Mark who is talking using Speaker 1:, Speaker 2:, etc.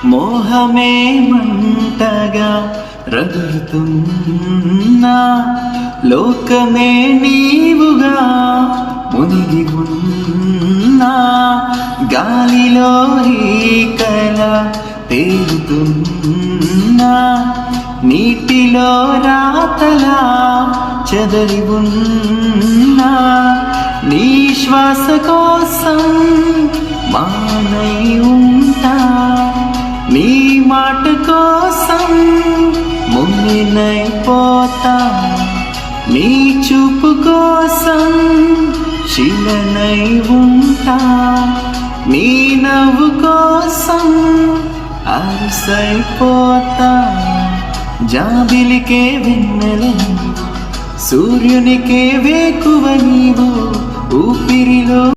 Speaker 1: మోహమే మంటగా రగులుతున్నా లోకమే నీవుగా మునిగి ఉన్నా గాలిలో రీకల తేలుతున్నా నీటిలో రాతలా చెదరి ఉన్నా నీ శ్వాస కోసం మానై ఉంటా నీ మాట కోసం మునినైపోతా నీ చూపు కోసం శిలనై ఉంటా నీ నవ్వు కోసం అలసైపోతా జాబిలికే వెన్నెల నీవు సూర్యునికే వేకువ నీవు ఊపిరిలో